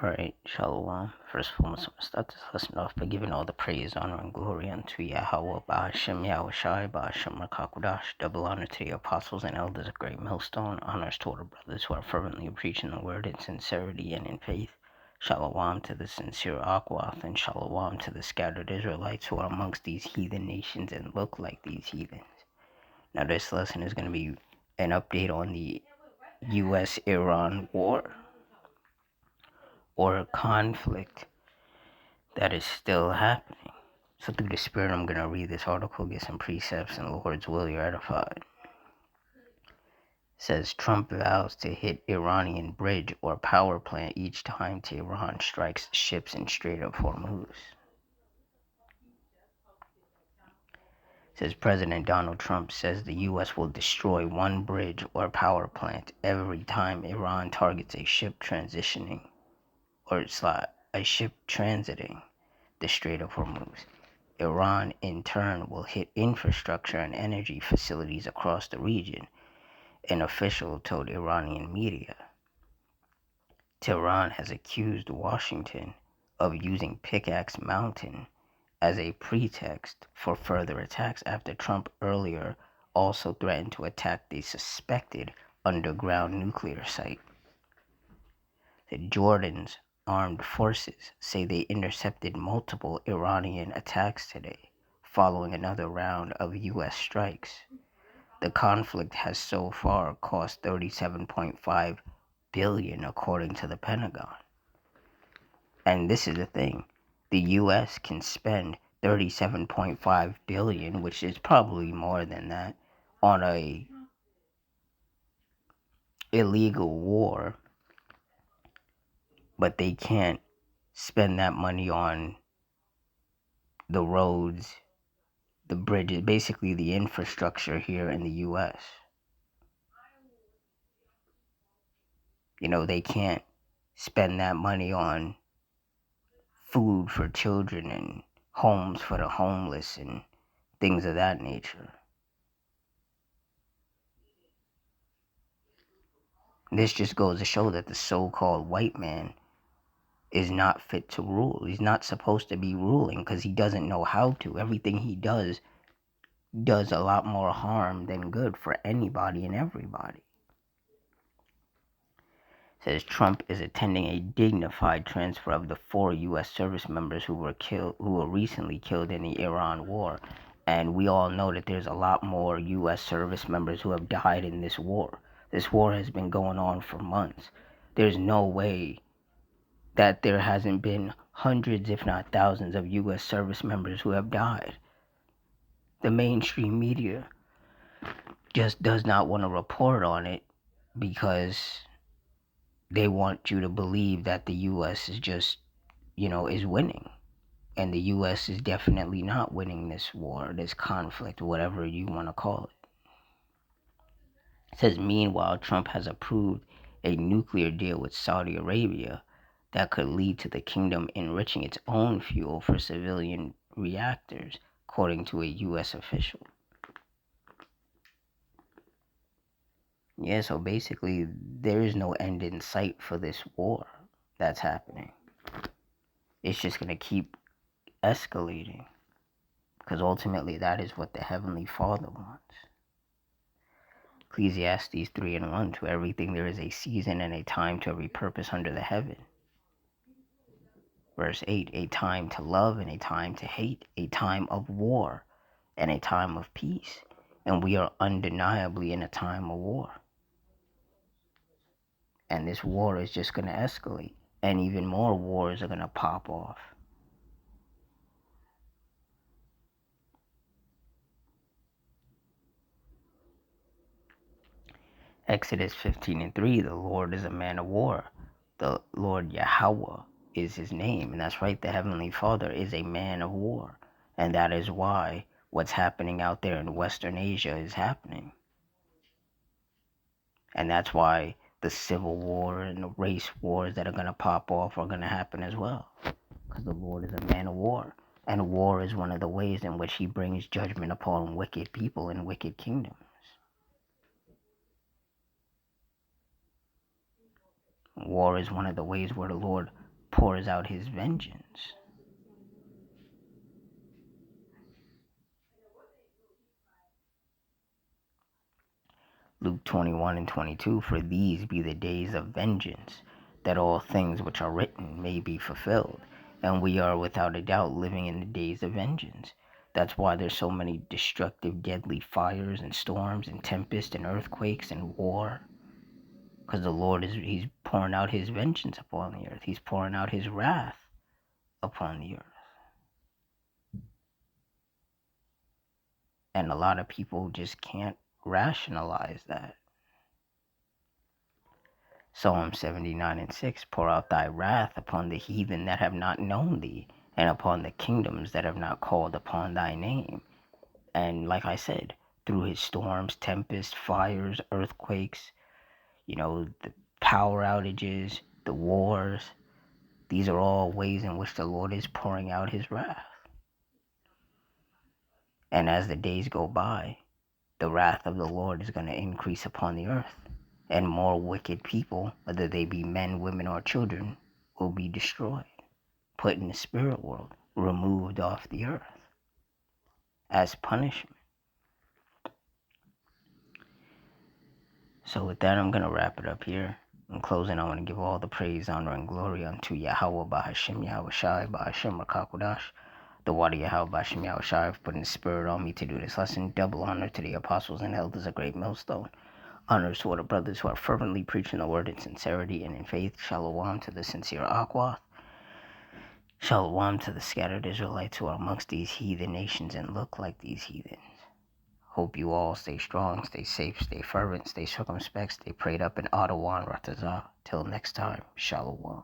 Alright, Shalom. First of all, I'm going to start this lesson off by giving all the praise, honor, and glory unto Yahweh, Ba'ashem, Yahushai, Ba'ashem, Rakakudash. Double honor to the apostles and elders of Great Millstone. Honors to all the brothers who are fervently preaching the word in sincerity and in faith. Shalom to the sincere Akwath, and Shalom to the scattered Israelites who are amongst these heathen nations and look like these heathens. Now, this lesson is going to be an update on the U.S.-Iran war, or conflict that is still happening. So through the Spirit, I'm going to read this article, get some precepts, and Lord's will, you're edified. It says, Trump vows to hit Iranian bridge or power plant each time Tehran strikes ships in Strait of Hormuz. It says, President Donald Trump says the U.S. will destroy one bridge or power plant every time Iran targets a ship transitioning, or a ship transiting the Strait of Hormuz. Iran, in turn, will hit infrastructure and energy facilities across the region, an official told Iranian media. Tehran has accused Washington of using Pickaxe Mountain as a pretext for further attacks after Trump earlier also threatened to attack the suspected underground nuclear site. Jordan's armed forces say they intercepted multiple Iranian attacks today, following another round of U.S. strikes. The conflict has so far cost $37.5 billion, according to the Pentagon. And this is the thing. The U.S. can spend $37.5 billion, which is probably more than that, on a illegal war, but they can't spend that money on the roads, the bridges, basically the infrastructure here in the U.S. They can't spend that money on food for children and homes for the homeless and things of that nature. This just goes to show that the so-called white man is not fit to rule. He's not supposed to be ruling because he doesn't know how to. Everything he does a lot more harm than good for anybody and everybody. It says Trump is attending a dignified transfer of the 4 U.S. service members who were recently killed in the Iran war. And we all know that there's a lot more U.S. service members who have died in this war. This war has been going on for months. There's no way that there hasn't been hundreds, if not thousands, of U.S. service members who have died. The mainstream media just does not want to report on it because they want you to believe that the U.S. is just, is winning. And the U.S. is definitely not winning this war, this conflict, whatever you want to call it. It says, meanwhile, Trump has approved a nuclear deal with Saudi Arabia that could lead to the kingdom enriching its own fuel for civilian reactors, according to a U.S. official. Yeah, so basically, there is no end in sight for this war that's happening. It's just going to keep escalating, because ultimately that is what the Heavenly Father wants. Ecclesiastes 3:1, to everything there is a season and a time to every purpose under the heaven. Verse 8, a time to love and a time to hate, a time of war and a time of peace. And we are undeniably in a time of war. And this war is just going to escalate. And even more wars are going to pop off. Exodus 15:3, the Lord is a man of war. The Lord Yahweh is his name. And that's right, the Heavenly Father is a man of war. And that is why what's happening out there in Western Asia is happening. And that's why the civil war and the race wars that are going to pop off are going to happen as well. Because the Lord is a man of war. And war is one of the ways in which he brings judgment upon wicked people and wicked kingdoms. War is one of the ways where the Lord pours out his vengeance. Luke 21:22, for these be the days of vengeance, that all things which are written may be fulfilled. And we are without a doubt living in the days of vengeance. That's why there's so many destructive, deadly fires and storms and tempests and earthquakes and war. Because the Lord he's pouring out his vengeance upon the earth. He's pouring out his wrath upon the earth. And a lot of people just can't rationalize that. Psalm 79:6, pour out thy wrath upon the heathen that have not known thee, and upon the kingdoms that have not called upon thy name. And like I said, through his storms, tempests, fires, earthquakes, the power outages, the wars, these are all ways in which the Lord is pouring out his wrath. And as the days go by, the wrath of the Lord is going to increase upon the earth. And more wicked people, whether they be men, women, or children, will be destroyed, put in the spirit world, removed off the earth as punishment. So with that, I'm going to wrap it up here. In closing, I want to give all the praise, honor, and glory unto Yahweh Bahashim Yahweh Shai Bahashim Rakakudash, the water Yahweh Bahashim Yahweh Shai, for putting the spirit on me to do this lesson. Double honor to the apostles and elders of Great Millstone. Honors to all the brothers who are fervently preaching the word in sincerity and in faith. Shalom to the sincere Akwath. Shalom to the scattered Israelites who are amongst these heathen nations and look like these heathens. Hope you all stay strong, stay safe, stay fervent, stay circumspect, stay prayed up in Ottawa and Ratazah. Till next time, Shalom.